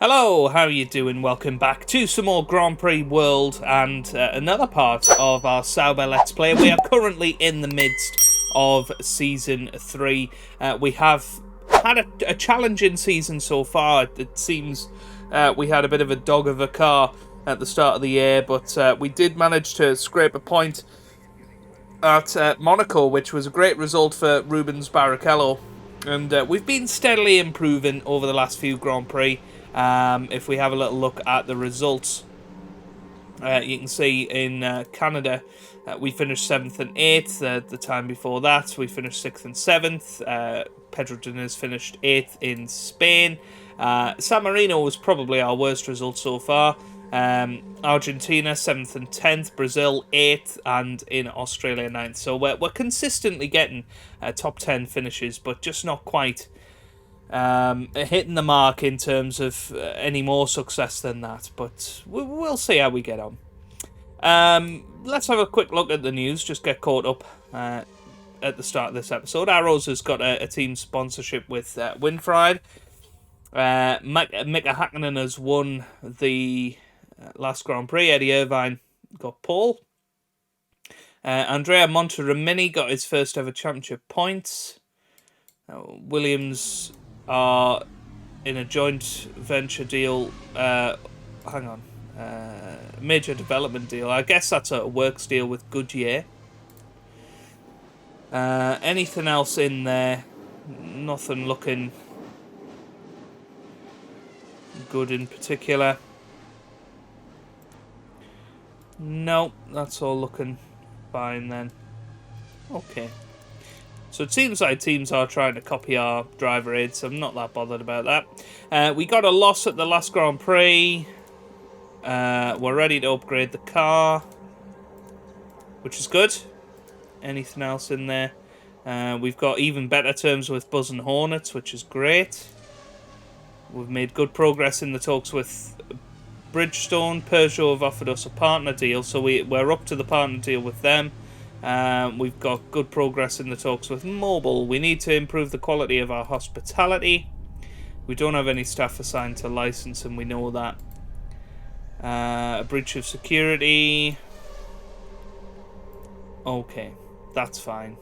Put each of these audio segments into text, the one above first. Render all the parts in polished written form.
Hello, how are you doing? Welcome back to some more Grand Prix World and another part of our Sauber Let's Play. We are currently in the midst of Season 3. We have had a challenging season so far. It seems we had a bit of a dog of a car at the start of the year, but we did manage to scrape a point at Monaco, which was a great result for Rubens Barrichello. And we've been steadily improving over the last few Grand Prix. If we have a little look at the results, you can see in Canada, we finished 7th and 8th. The time before that, we finished 6th and 7th. Pedro Diniz finished 8th in Spain. San Marino was probably our worst result so far. Argentina 7th and 10th, Brazil 8th, and in Australia 9th. So we're consistently getting top 10 finishes, but just not quite hitting the mark in terms of any more success than that. But we'll see how we get on. Let's have a quick look at the news, just get caught up at the start of this episode. Arrows has got a team sponsorship with Winfried. Mika Hakkinen has won the last Grand Prix. Eddie Irvine got pole. Andrea Monteromini got his first ever championship points. Williams are in a joint venture deal. Major development deal. I guess that's a works deal with Goodyear. Anything else in there? Nothing looking good in particular. No, that's all looking fine then. Okay. So it seems like teams are trying to copy our driver aids, so I'm not that bothered about that. We got a loss at the last Grand Prix. We're ready to upgrade the car, which is good. Anything else in there? We've got even better terms with Buzz and Hornets, which is great. We've made good progress in the talks with Bridgestone. Peugeot have offered us a partner deal, so we're up to the partner deal with them. We've got good progress in the talks with Mobil. We need to improve the quality of our hospitality. We don't have any staff assigned to license, and we know that. A breach of security. Okay, that's fine.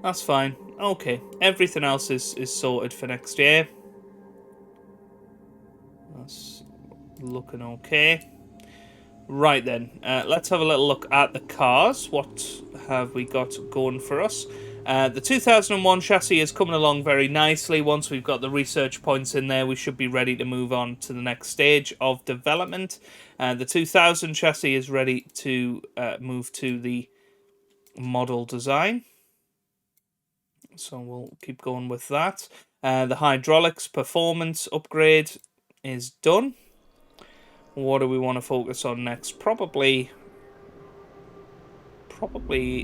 That's fine. Okay, everything else is sorted for next year. That's looking okay. Right then, let's have a little look at the cars. What have we got going for us? The 2001 chassis is coming along very nicely. Once we've got the research points in there, we should be ready to move on to the next stage of development. The 2000 chassis is ready to move to the model design. So we'll keep going with that. The hydraulics performance upgrade is done. What do we want to focus on next? Probably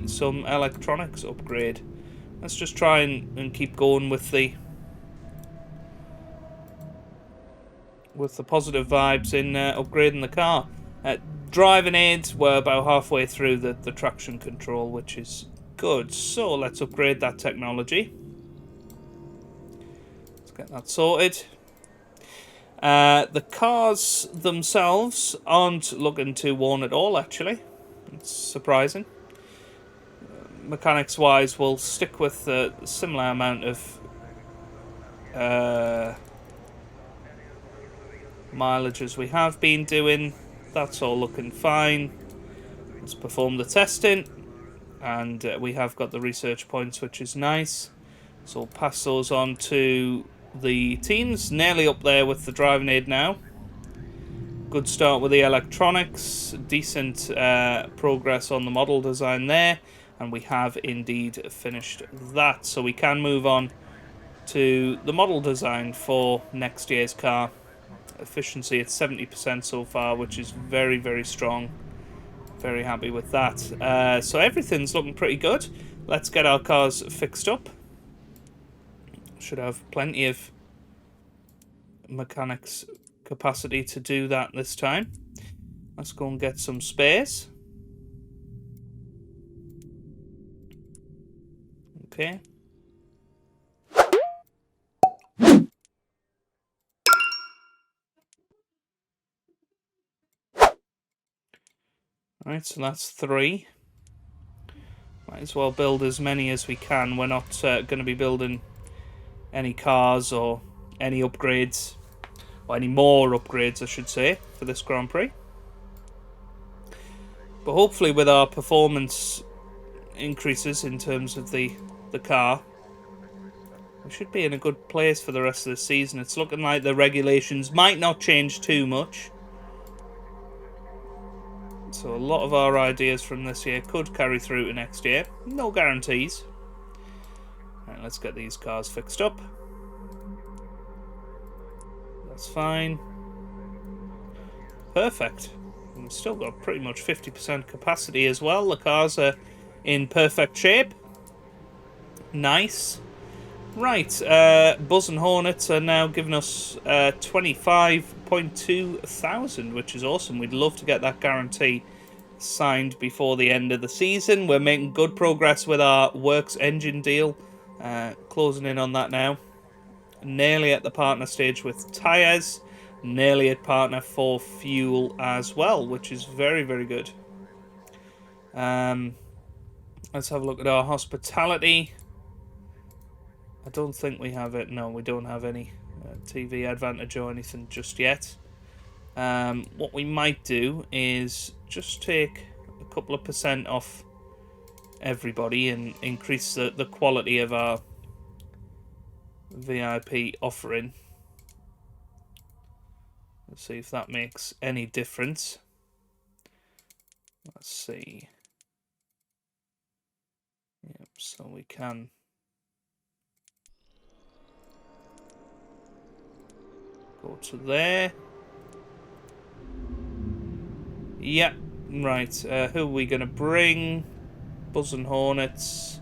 some electronics upgrade. Let's just try and keep going with the positive vibes in upgrading the car. Driving aids, we're about halfway through the traction control, which is good. So let's upgrade that technology. Let's get that sorted. The cars themselves aren't looking too worn at all, actually. It's surprising. Mechanics-wise, we'll stick with the similar amount of mileage as we have been doing. That's all looking fine. Let's perform the testing. And we have got the research points, which is nice. So we'll pass those on to the teams. Nearly up there with the driving aid now. Good start with the electronics. Decent progress on the model design there. And we have indeed finished that. So we can move on to the model design for next year's car. Efficiency at 70% so far, which is very, very strong. Very happy with that. So everything's looking pretty good. Let's get our cars fixed up. Should have plenty of mechanics capacity to do that this time. Let's go and get some space. Okay. Right, so that's 3. Might as well build as many as we can. We're not going to be building any cars or any upgrades, or any more upgrades, I should say, for this Grand Prix. But hopefully with our performance increases in terms of the car, we should be in a good place for the rest of the season. It's looking like the regulations might not change too much. So a lot of our ideas from this year could carry through to next year. No guarantees. Right, let's get these cars fixed up. That's fine. Perfect. We've still got pretty much 50% capacity as well. The cars are in perfect shape. Nice. Right, Buzz and Hornets are now giving us 25.2 thousand, which is awesome. We'd love to get that guarantee signed before the end of the season. We're making good progress with our Works engine deal, closing in on that now. Nearly at the partner stage with tyres, nearly at partner for fuel as well, which is very, very good. Let's have a look at our hospitality. I don't think we have it. No, we don't have any TV advantage or anything just yet. What we might do is just take a couple of % off everybody and increase the quality of our VIP offering. Let's see if that makes any difference. Let's see. Yep, so we can go to there. Yep, right. Who are we going to bring? Buzz and Hornets.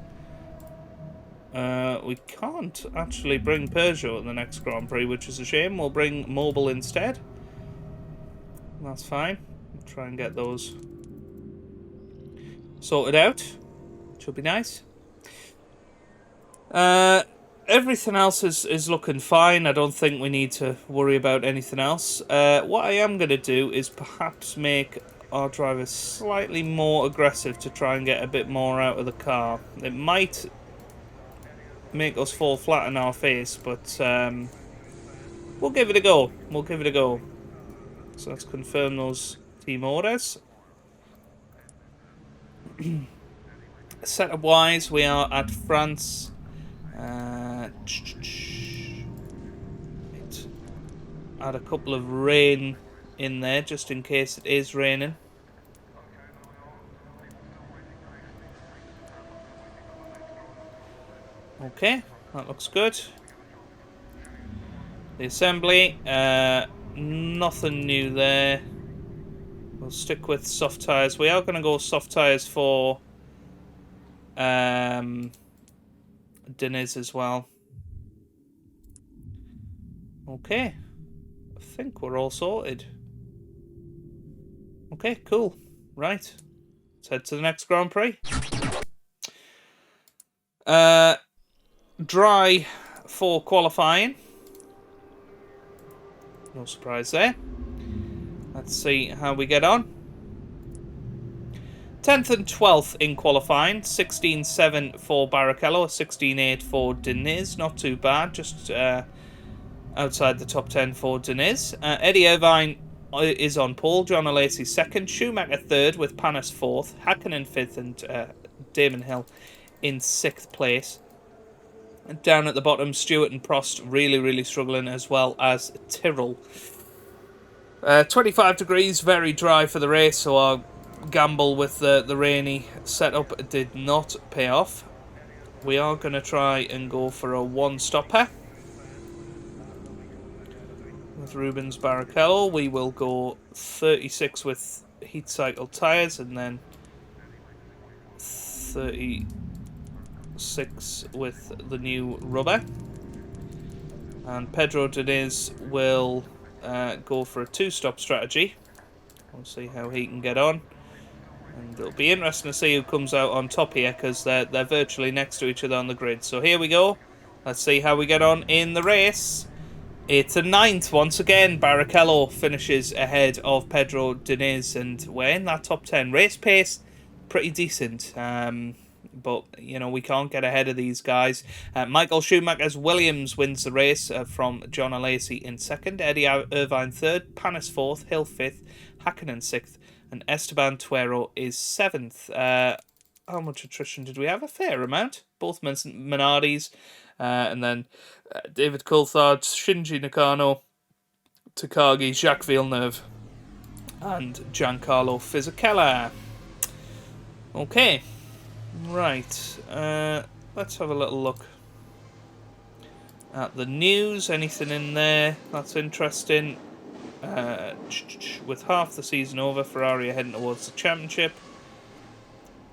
We can't actually bring Peugeot in the next Grand Prix, which is a shame. We'll bring Mobile instead. That's fine. We'll try and get those sorted out. Should be nice. Everything else is looking fine. I don't think we need to worry about anything else. What I am going to do is perhaps make our drivers slightly more aggressive to try and get a bit more out of the car. It might make us fall flat on our face, but we'll give it a go. We'll give it a go. So let's confirm those team orders. Setup wise, we are at France. Add a couple of rain in there just in case it is raining. Okay, that looks good. The assembly, nothing new there. We'll stick with soft tyres. We are going to go soft tyres for Deniz as well. Okay, I think we're all sorted. Okay, cool. Right, let's head to the next Grand Prix. Dry for qualifying. No surprise there. Let's see how we get on. 10th and 12th in qualifying. 16.7 for Barrichello. 16.8 for Deniz. Not too bad. Just outside the top 10 for Deniz. Eddie Irvine is on pole. John Alesi second. Schumacher third with Panis fourth. Hakkinen fifth and Damon Hill in 6th place. And down at the bottom, Stewart and Prost really, really struggling, as well as Tyrrell. 25 degrees, very dry for the race, so our gamble with the rainy setup did not pay off. We are going to try and go for a one-stopper. With Rubens Barrichello, we will go 36 with heat cycle tyres and then 36 with the new rubber. And Pedro Diniz will go for a two-stop strategy. We'll see how he can get on. And it'll be interesting to see who comes out on top here, because they're virtually next to each other on the grid. So here we go. Let's see how we get on in the race. 8th and 9th. Once again, Barrichello finishes ahead of Pedro Diniz, and we're in that top 10. Race pace, pretty decent. But, you know, we can't get ahead of these guys. Michael Schumacher's Williams wins the race from John Alesi in 2nd. Eddie Irvine 3rd. Panis 4th. Hill 5th. Hakkinen 6th. And Esteban Tuero is 7th. How much attrition did we have? A fair amount. Both Minardis. And then David Coulthard, Shinji Nakano, Takagi, Jacques Villeneuve, and Giancarlo Fisichella. Okay. Right, let's have a little look at the news. Anything in there that's interesting? With half the season over, Ferrari are heading towards the championship.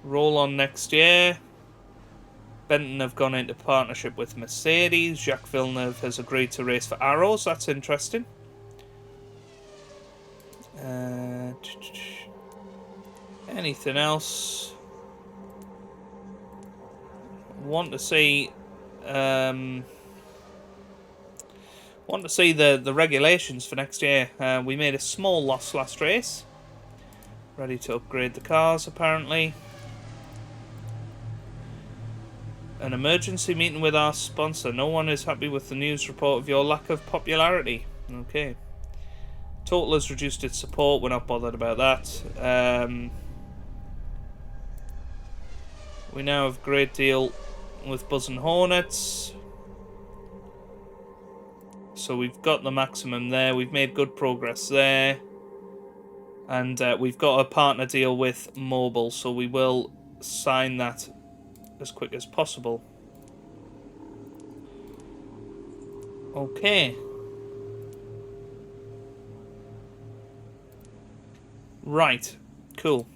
Roll on next year. Benton have gone into partnership with Mercedes. Jacques Villeneuve has agreed to race for Arrows. That's interesting. Anything else? Want to see the regulations for next year. We made a small loss last race. Ready to upgrade the cars, apparently. An emergency meeting with our sponsor. No one is happy with the news report of your lack of popularity. Okay. Total has reduced its support. We're not bothered about that. We now have a great deal with Buzz and Hornets. So we've got the maximum there. We've made good progress there. And we've got a partner deal with Mobile, so we will sign that as quick as possible. Okay. Right. Cool.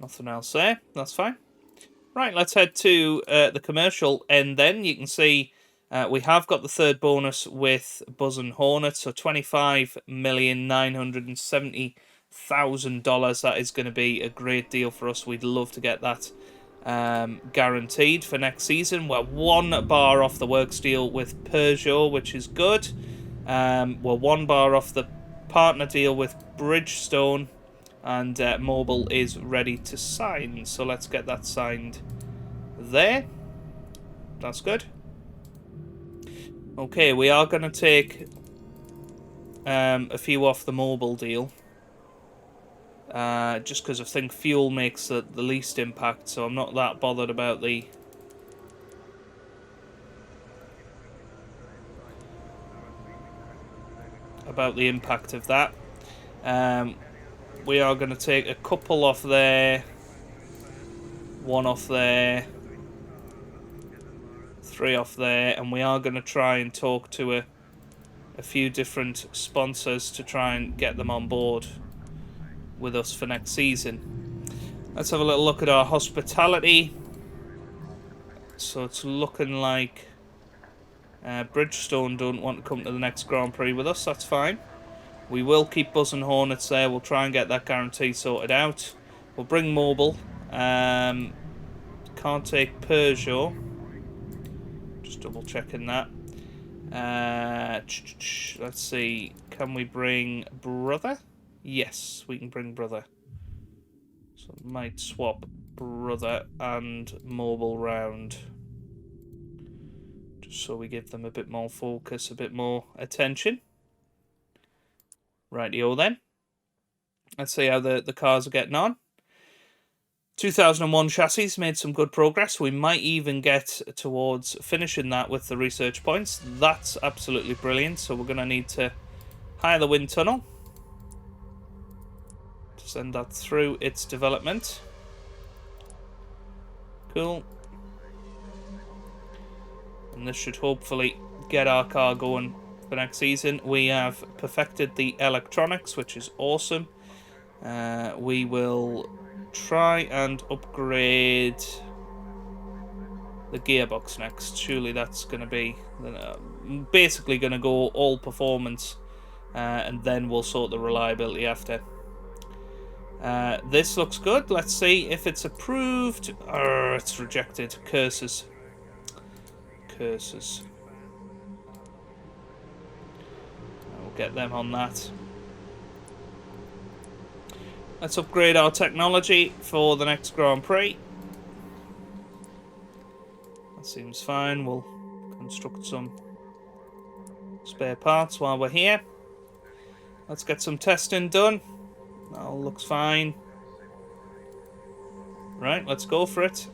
Nothing else there. That's fine. Right, let's head to the commercial end then. You can see we have got the third bonus with Buzz and Hornet, so $25,970,000. That is going to be a great deal for us. We'd love to get that guaranteed for next season. We're 1 bar off the works deal with Peugeot, which is good. We're 1 bar off the partner deal with Bridgestone. And Mobile is ready to sign. So let's get that signed there. That's good. Okay, we are going to take a few off the Mobile deal. Just because I think fuel makes the least impact. So I'm not that bothered about the... impact of that. We are going to take a couple off there, 1 off there, 3 off there, and we are going to try and talk to a few different sponsors to try and get them on board with us for next season. Let's have a little look at our hospitality. So it's looking like Bridgestone don't want to come to the next Grand Prix with us. That's fine. We will keep Buzz and Hornets there. We'll try and get that guarantee sorted out. We'll bring Mobile. Can't take Peugeot. Just double checking that. Let's see. Can we bring Brother? Yes, we can bring Brother. So might swap Brother and Mobile round. Just so we give them a bit more focus, a bit more attention. Rightio then. Let's see how the cars are getting on. 2001 chassis made some good progress. We might even get towards finishing that with the research points. That's absolutely brilliant. So we're going to need to hire the wind tunnel to send that through its development. Cool. And this should hopefully get our car going for next season. We have perfected the electronics, which is awesome. We will try and upgrade the gearbox next. Surely that's going to be basically going to go all performance, and then we'll sort the reliability after. This looks good. Let's see if it's approved. It's rejected. Curses. get them on that. Let's upgrade our technology for the next Grand Prix. That seems fine. We'll construct some spare parts while we're here. Let's get some testing done. That all looks fine. Right, let's go for it.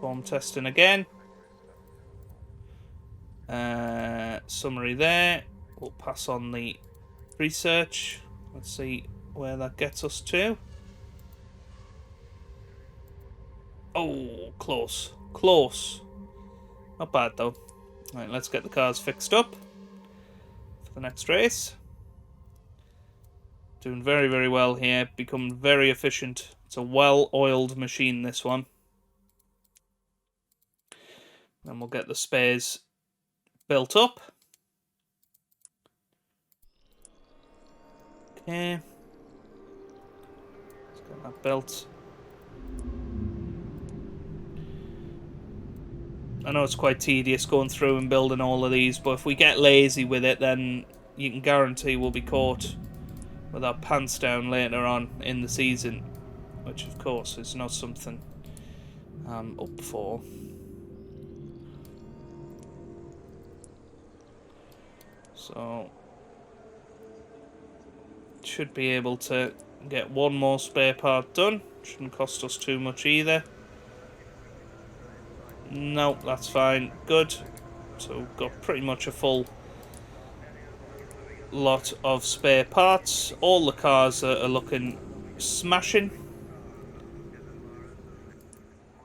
Form testing again. Summary there. We'll pass on the research. Let's see where that gets us to. Oh, close. Close. Not bad, though. Right, let's get the cars fixed up for the next race. Doing very, very well here. Become very efficient. It's a well-oiled machine, this one. Then we'll get the spares built up. Okay. Let's get that built. I know it's quite tedious going through and building all of these, but if we get lazy with it, then you can guarantee we'll be caught with our pants down later on in the season, which of course is not something I'm up for. So, should be able to get one more spare part done. Shouldn't cost us too much either. No, that's fine. Good. So we've got pretty much a full lot of spare parts. All the cars are looking smashing.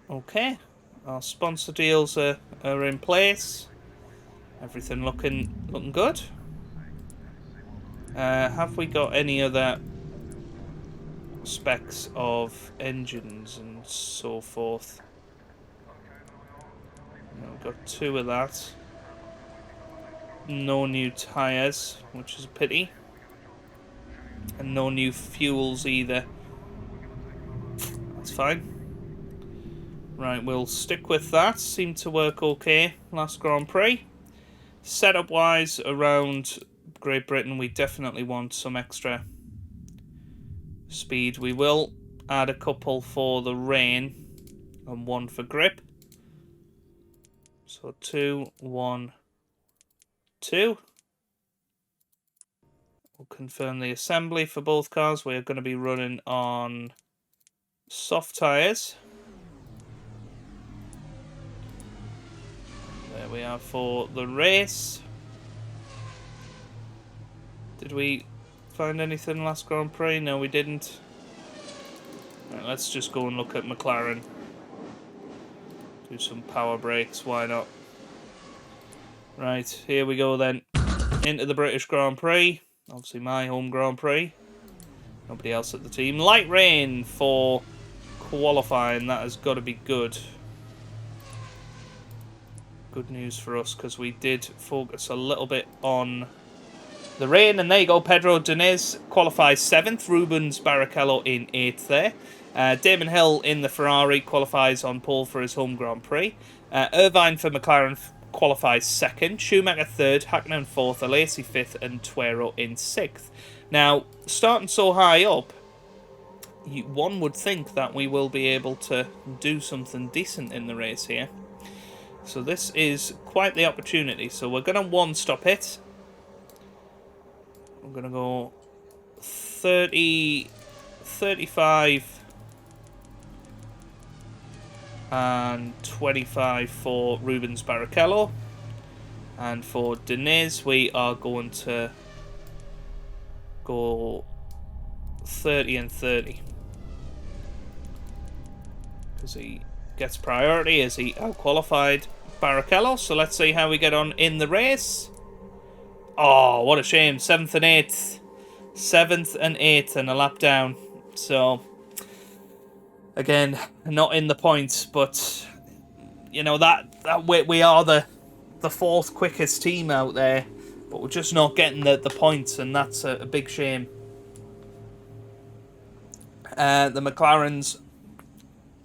Okay. Our sponsor deals are in place. Everything looking good. Have we got any other specs of engines and so forth? No, we've got 2 of that. No new tyres, which is a pity. And no new fuels either. That's fine. Right, we'll stick with that. Seemed to work okay last Grand Prix. Setup-wise, around Great Britain, we definitely want some extra speed. We will add a couple for the rain and 1 for grip. So 2, 1, 2. We'll confirm the assembly for both cars. We're going to be running on soft tyres. There we are for the race. Did we find anything last Grand Prix? No, we didn't. Right, let's just go and look at McLaren. Do some power brakes, why not? Right, here we go then. Into the British Grand Prix. Obviously my home Grand Prix. Nobody else at the team. Light rain for qualifying. That has got to be good. Good news for us, because we did focus a little bit on the rain. And there you go. Pedro Diniz qualifies 7th. Rubens Barrichello in 8th there. Damon Hill in the Ferrari qualifies on pole for his home Grand Prix. Irvine for McLaren qualifies 2nd. Schumacher 3rd. Hakkinen 4th. Alesi 5th. And Tuero in 6th. Now, starting so high up, one would think that we will be able to do something decent in the race here. So this is quite the opportunity. So we're going to one-stop it. We're going to go 30, 35 and 25 for Rubens Barrichello. And for Diniz, we are going to go 30 and 30. Because he gets priority as he out-qualified Barrichello. So let's see how we get on in the race. Oh, what a shame. 7th and 8th. 7th and 8th and a lap down. So, again, not in the points, but, you know, that we are the 4th quickest team out there, but we're just not getting the points, and that's a big shame. The McLarens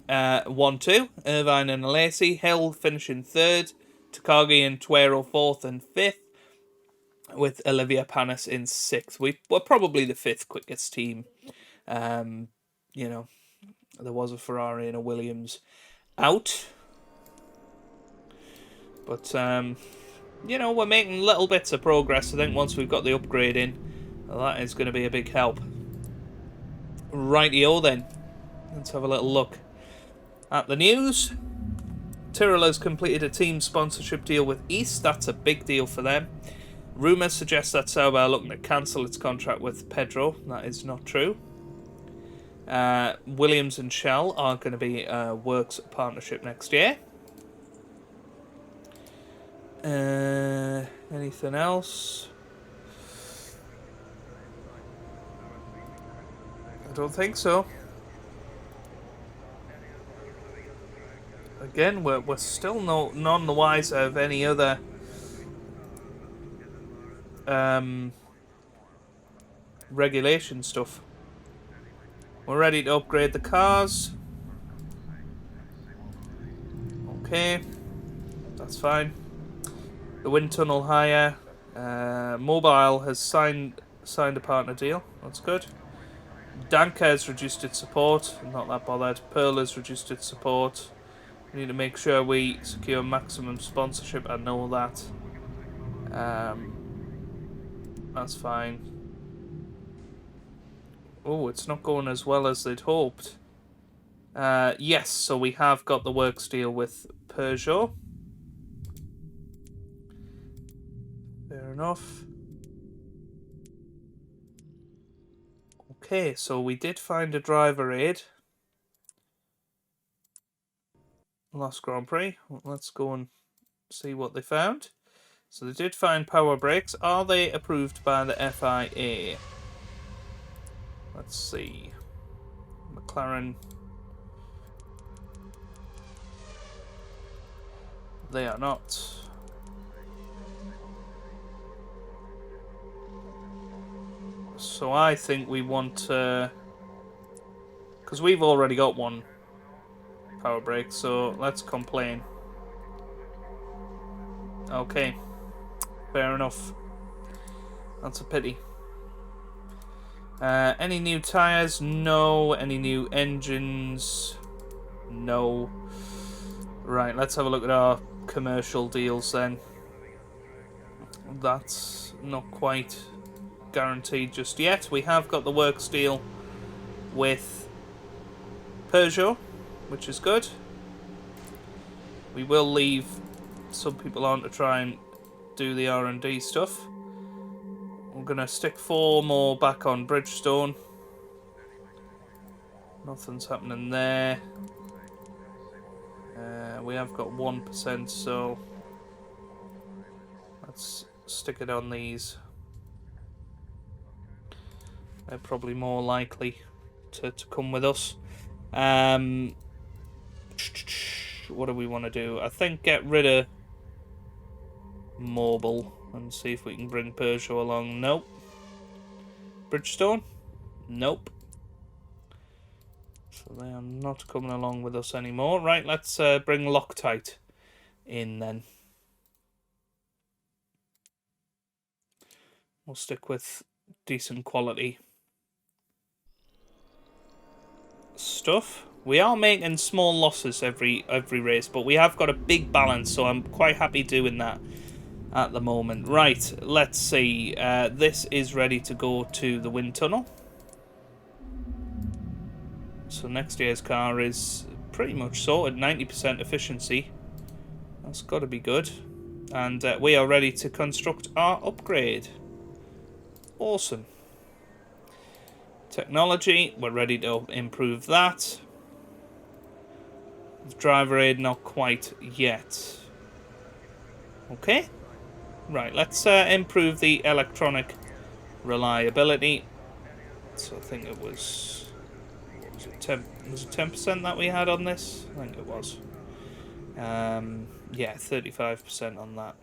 1-2, Irvine and Alesi. Hill finishing 3rd. Takagi and Tuero 4th and 5th. with Olivia Panis in 6th. We're probably the 5th quickest team. You know, there was a Ferrari and a Williams out. But, you know, we're making little bits of progress. I think once we've got the upgrade in, well, that is going to be a big help. Rightio then. Let's have a little look at the news. Tyrrell has completed a team sponsorship deal with East. That's a big deal for them. Rumours suggest that Sauber are looking to cancel its contract with Pedro. That is not true. Williams and Shell are going to be a works partnership next year. Anything else? I don't think so. Again, we're still none the wiser of any other regulation stuff. We're ready to upgrade the cars. Okay, that's fine. The wind tunnel hire. Mobile has signed a partner deal. That's good. Danka has reduced its support. I'm not that bothered. Pearl has reduced its support. We need to make sure we secure maximum sponsorship. I know that. That's fine. Oh, it's not going as well as they'd hoped. Yes, so we have got the works deal with Peugeot. Fair enough. Okay, so we did find a driver aid. Last Grand Prix. Let's go and see what they found. So they did find power brakes. Are they approved by the FIA? Let's see. McLaren. They are not. So I think we want to... because we've already got one power brake, so let's complain. Okay. Fair enough. That's a pity. Any new tyres? No. Any new engines? No. Right, let's have a look at our commercial deals then. That's not quite guaranteed just yet. We have got the works deal with Peugeot, which is good. We will leave some people on to try and do the R&D stuff. We're going to stick 4 more back on Bridgestone. Nothing's happening there. We have got 1%, so let's stick it on these. They're probably more likely to come with us. What do we want to do? I think get rid of Mobile and see if we can bring Peugeot along. Nope. Bridgestone? Nope. So they are not coming along with us anymore. Right, let's bring Loctite in then. We'll stick with decent quality stuff. We are making small losses every race, but we have got a big balance, so I'm quite happy doing that at the moment. Right, let's see. This is ready to go to the wind tunnel. So next year's car is pretty much sorted, 90% efficiency. That's got to be good. And we are ready to construct our upgrade. Awesome. Technology, we're ready to improve that. Driver aid, not quite yet. Okay. Right, let's improve the electronic reliability. So I think it was... what was it? 10% that we had on this? I think it was. Yeah, 35% on that.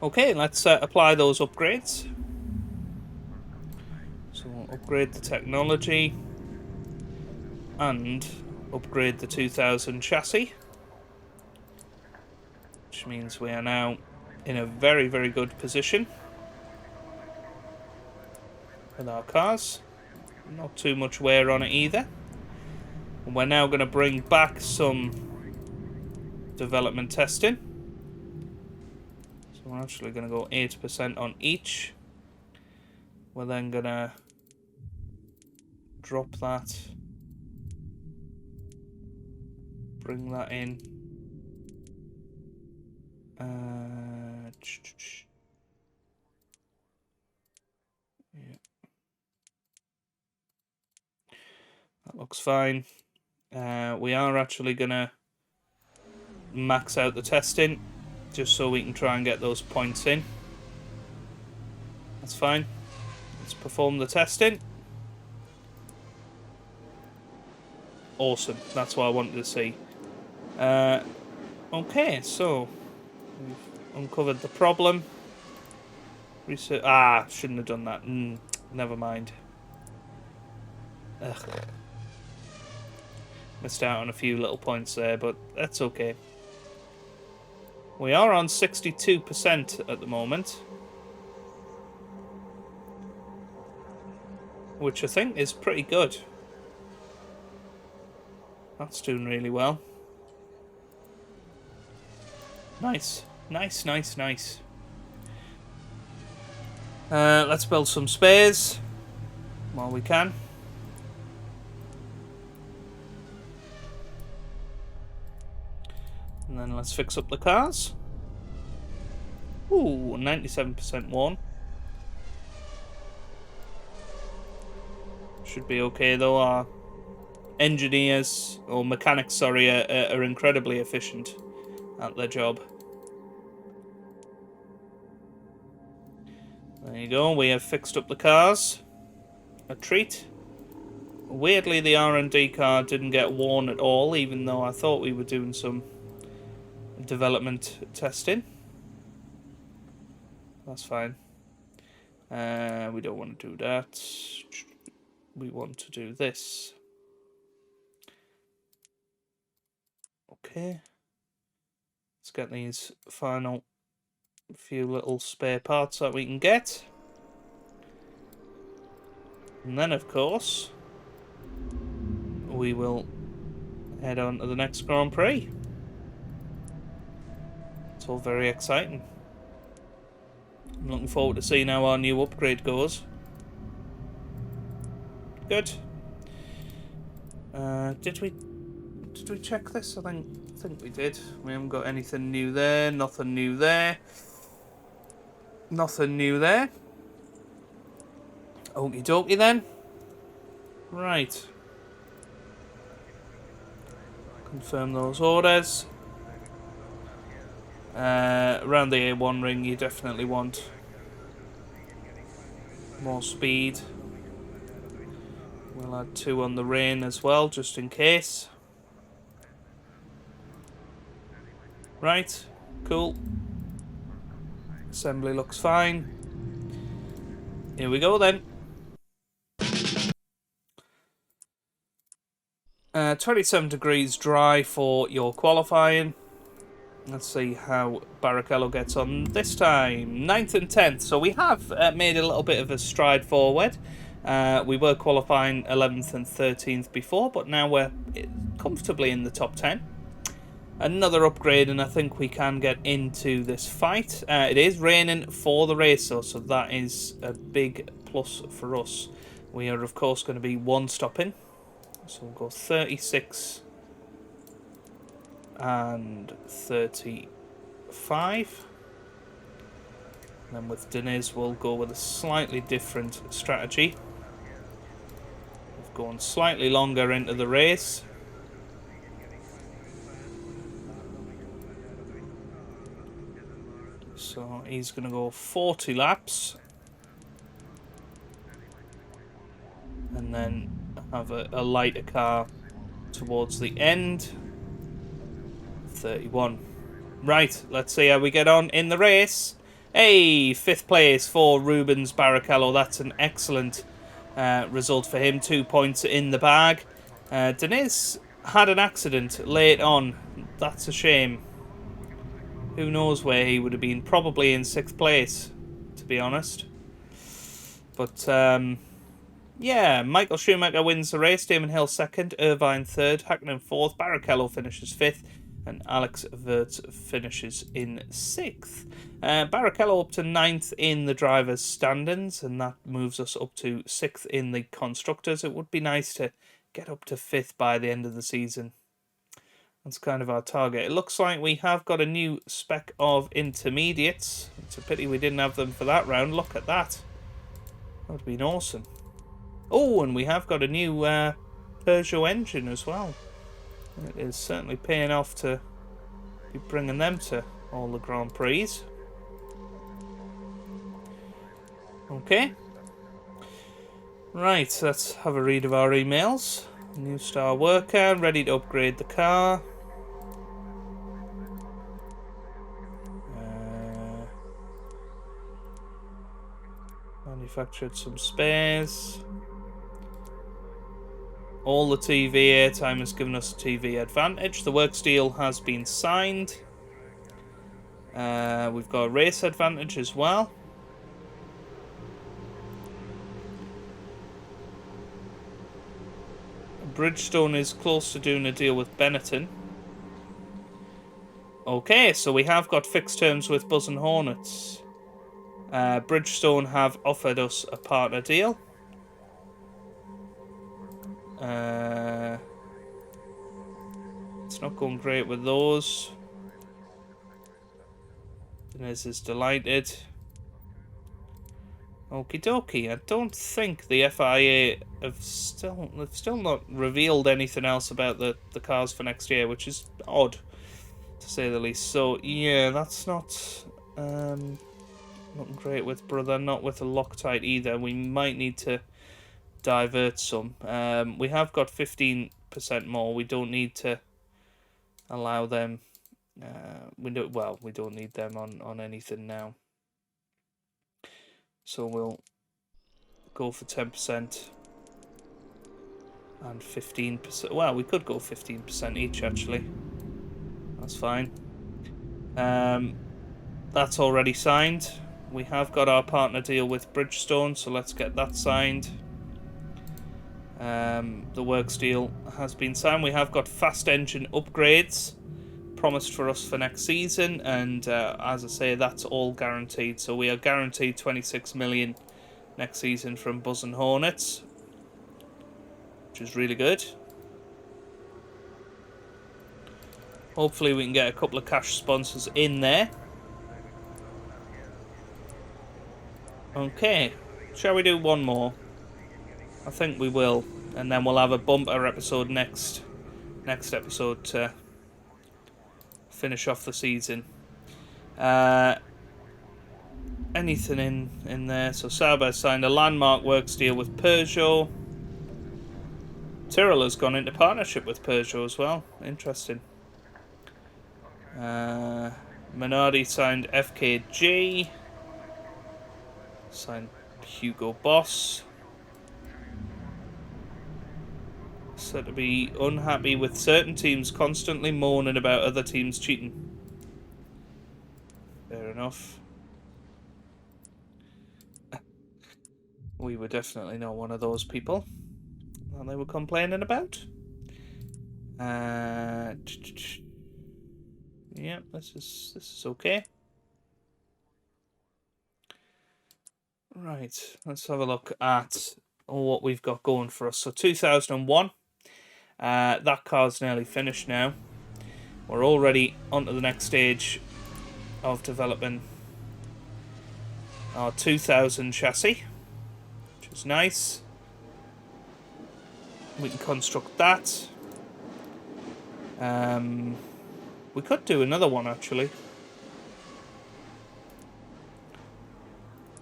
Okay, let's apply those upgrades. So we'll upgrade the technology and upgrade the 2000 chassis, which means we are now in a very, very good position with our cars. Not too much wear on it either. And we're now going to bring back some development testing. So we're actually going to go 8% on each. We're then going to drop that. Bring that in. Yeah. That looks fine. We are actually going to max out the testing just so we can try and get those points in. That's fine. Let's perform the testing. Awesome. That's what I wanted to see. Okay, so we've uncovered the problem. Research. Shouldn't have done that. Never mind. Ugh. Missed out on a few little points there, but that's okay. We are on 62% at the moment, which I think is pretty good. That's doing really well. Nice. Nice, nice, nice. Let's build some spares while we can. And then let's fix up the cars. Ooh, 97% worn. Should be okay though. Our engineers, or mechanics, sorry, are incredibly efficient at their job. There you go, we have fixed up the cars. A treat. Weirdly, the R&D car didn't get worn at all, even though I thought we were doing some development testing. That's fine. We don't want to do that. We want to do this. Okay. Let's get these final few little spare parts that we can get. And then, of course, we will head on to the next Grand Prix. It's all very exciting. I'm looking forward to seeing how our new upgrade goes. Good. Did we check this? I think we did. We haven't got anything new there. Nothing new there. Nothing new there. Okie dokie then. Right. Confirm those orders. Around the A1 ring you definitely want more speed. We'll add 2 on the rain as well, just in case. Right, cool. Assembly looks fine. Here we go then. 27 degrees dry for your qualifying. Let's see how Barrichello gets on this time. 9th and 10th. So we have made a little bit of a stride forward. We were qualifying 11th and 13th before, but now we're comfortably in the top 10. Another upgrade, and I think we can get into this fight. It is raining for the race, though, so that is a big plus for us. We are, of course, going to be one stopping. So we'll go 36 and 35. And then with Diniz, we'll go with a slightly different strategy. We've gone slightly longer into the race. So he's going to go 40 laps. And then have a lighter car towards the end. 31. Right, let's see how we get on in the race. Hey, 5th place for Rubens Barrichello. That's an excellent result for him. 2 points in the bag. Diniz had an accident late on. That's a shame. Who knows where he would have been? Probably in 6th place, to be honest. But, yeah, Michael Schumacher wins the race. Damon Hill 2nd, Irvine 3rd, Hakkinen 4th, Barrichello finishes 5th, and Alex Wirtz finishes in 6th. Barrichello up to 9th in the drivers' standings, and that moves us up to 6th in the constructors. It would be nice to get up to 5th by the end of the season. That's kind of our target. It looks like we have got a new spec of intermediates. It's a pity we didn't have them for that round. Look at that. That would have been awesome. Oh, and we have got a new Peugeot engine as well. It is certainly paying off to be bringing them to all the Grand Prix. Okay. Right, let's have a read of our emails. New star worker, ready to upgrade the car. Manufactured some spares. All the TV airtime has given us a TV advantage. The works deal has been signed. We've got a race advantage as well. Bridgestone is close to doing a deal with Benetton. Okay, so we have got fixed terms with Buzz and Hornets. Bridgestone have offered us a partner deal. It's not going great with those. Denez is delighted. Okie dokie. I don't think the FIA have still not revealed anything else about the cars for next year, which is odd, to say the least. So yeah, that's not not great with Brother, not with the Loctite either. We might need to divert some. We have got 15% more. We don't need to allow them. We don't need them on anything now. So we'll go for 10% and 15%. Well, we could go 15% each, actually. That's fine. That's already signed. We have got our partner deal with Bridgestone, so let's get that signed. The works deal has been signed. We have got fast engine upgrades promised for us for next season, and as I say, that's all guaranteed. So we are guaranteed 26 million next season from Buzz and Hornets, which is really good. Hopefully we can get a couple of cash sponsors in there. Okay, shall we do one more? I think we will, and then we'll have a bumper episode next episode to finish off the season. Anything in there? So Sauber signed a landmark works deal with Peugeot. Tyrrell has gone into partnership with Peugeot as well. Interesting. Minardi signed FKG. Signed Hugo Boss. Said to be unhappy with certain teams constantly moaning about other teams cheating. Fair enough. We were definitely not one of those people that they were complaining about. Yeah, this is okay. Right, let's have a look at what we've got going for us. So 2001, that car's nearly finished now. We're already on to the next stage of developing our 2000 chassis, which is nice. We can construct that. We could do another one, actually.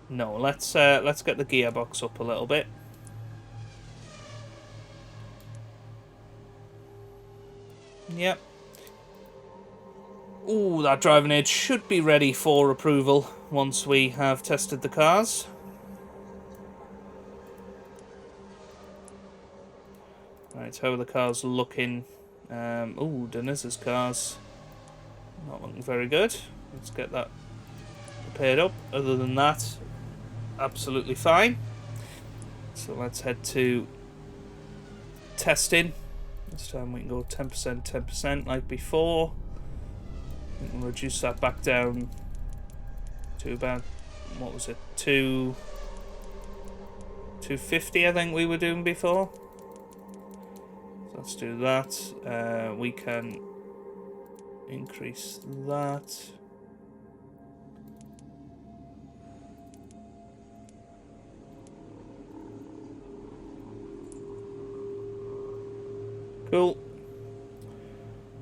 No, let's get the gearbox up a little bit. Yep. Ooh, that driving aid should be ready for approval once we have tested the cars. Right, how are the cars looking? Ooh, Deniz's cars not looking very good. Let's get that prepared up. Other than that, absolutely fine. So let's head to testing. This time we can go 10%, 10% like before. We can reduce that back down to about, what was it, 250 I think we were doing before. So let's do that. We can increase that. Cool.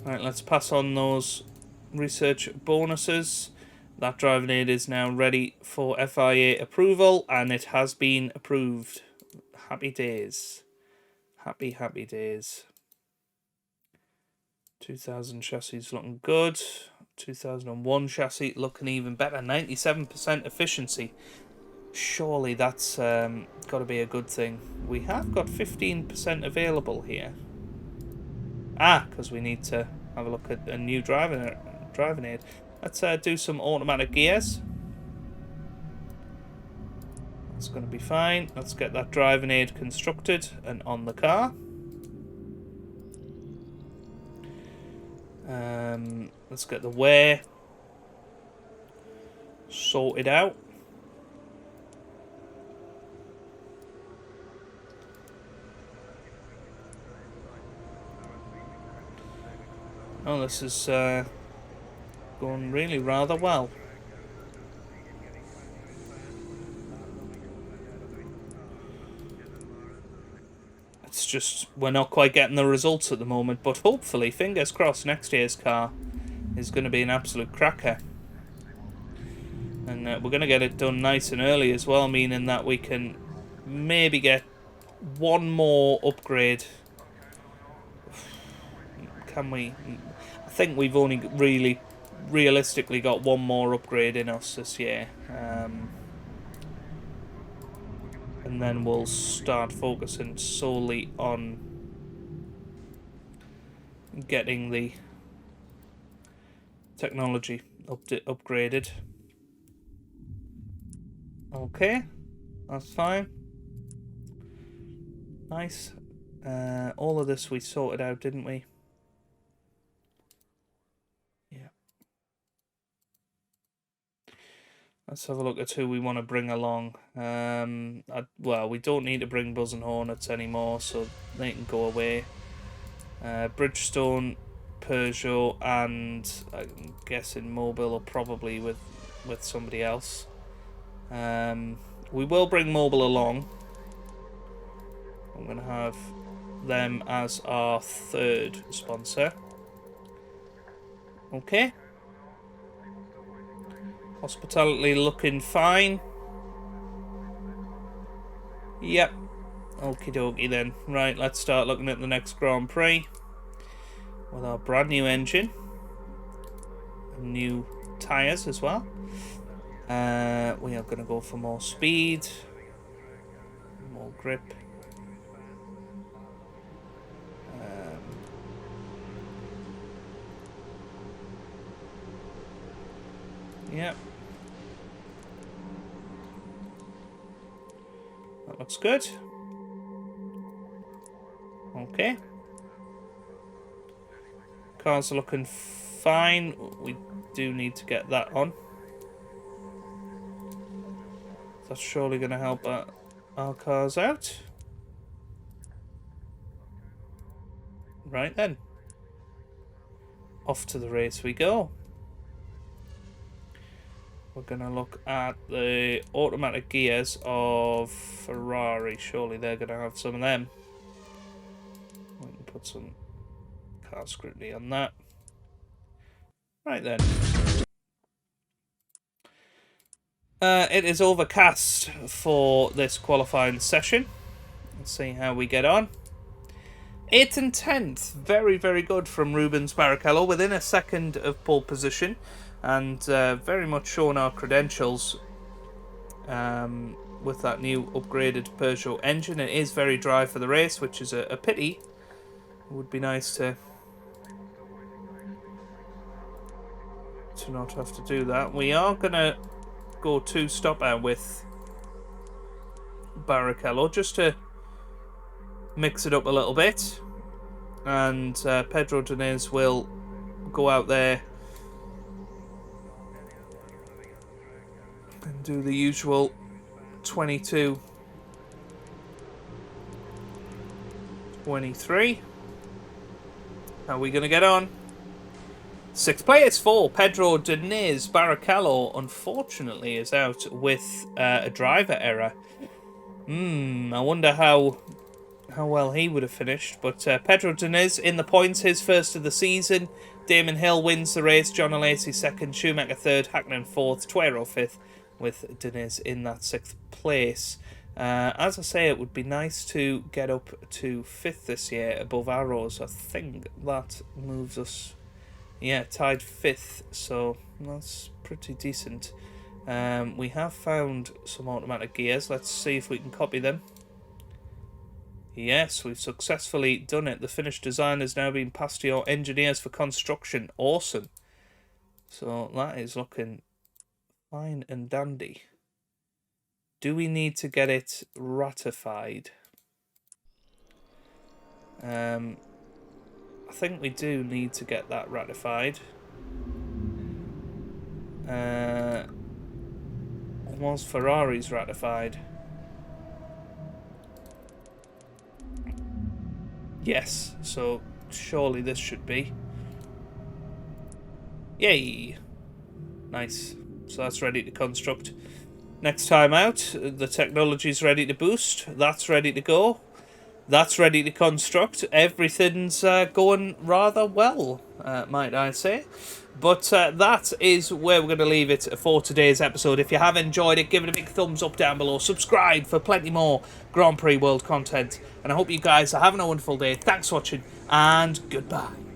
Alright, let's pass on those research bonuses. That driving aid is now ready for FIA approval, and it has been approved. Happy days. Happy, happy days. 2000 chassis looking good. 2001 chassis looking even better. 97% efficiency. Surely that's got to be a good thing. We have got 15% available here. Because we need to have a look at a new driving aid. Let's do some automatic gears. That's going to be fine. Let's get that driving aid constructed and on the car. Let's get the wear sorted out. Oh, this is going really rather well. It's just we're not quite getting the results at the moment, but hopefully, fingers crossed, next year's car is going to be an absolute cracker. And we're going to get it done nice and early as well, meaning that we can maybe get one more upgrade. Can we? I think we've only really realistically got one more upgrade in us this year. And then we'll start focusing solely on getting the technology upgraded. Okay, that's fine. Nice. All of this we sorted out, didn't we? Yeah. Let's have a look at who we want to bring along. Well, we don't need to bring Buzz and Hornets anymore, so they can go away. Bridgestone, Peugeot, and I'm guessing Mobile are probably with somebody else. We will bring Mobile along. I'm going to have them as our third sponsor. Okay. Hospitality looking fine. Yep. Okie dokie then. Right, let's start looking at the next Grand Prix with our brand new engine and new tyres as well. We are going to go for more speed, more grip. Yep. That looks good. Okay. Cars are looking fine. We do need to get that on. That's surely going to help our cars out. Right then. Off to the race we go. We're going to look at the automatic gears of Ferrari. Surely they're going to have some of them. We can put some car scrutiny on that. Right then. It is overcast for this qualifying session. Let's see how we get on. 8th and 10th. Very, very good from Rubens Barrichello. Within a second of pole position. And very much showing our credentials with that new upgraded Peugeot engine. It is very dry for the race, which is a pity. It would be nice to to not have to do that. We are going to go two-stopper with Barrichello just to mix it up a little bit. And Pedro Diniz will go out there and do the usual 22, 23. How are we going to get on? 6 players for Pedro Diniz. Barrichello, unfortunately, is out with a driver error. I wonder how well he would have finished. But Pedro Diniz in the points, his first of the season. Damon Hill wins the race. John Alesi second. Schumacher third. Hackman fourth. Tuero fifth, with Diniz in that 6th place. As I say, it would be nice to get up to 5th this year above Arrows. I think that moves us, yeah, tied 5th, so that's pretty decent. We have found some automatic gears. Let's see if we can copy them. Yes, we've successfully done it. The finished design has now been passed to your engineers for construction. Awesome. So that is looking fine and dandy. Do we need to get it ratified? I think we do need to get that ratified. Was Ferrari's ratified? Yes, so surely this should be. Yay! Nice. So that's ready to construct. Next time out, the technology's ready to boost. That's ready to go. That's ready to construct. Everything's going rather well, might I say. But that is where we're going to leave it for today's episode. If you have enjoyed it, give it a big thumbs up down below. Subscribe for plenty more Grand Prix World content. And I hope you guys are having a wonderful day. Thanks for watching, and goodbye.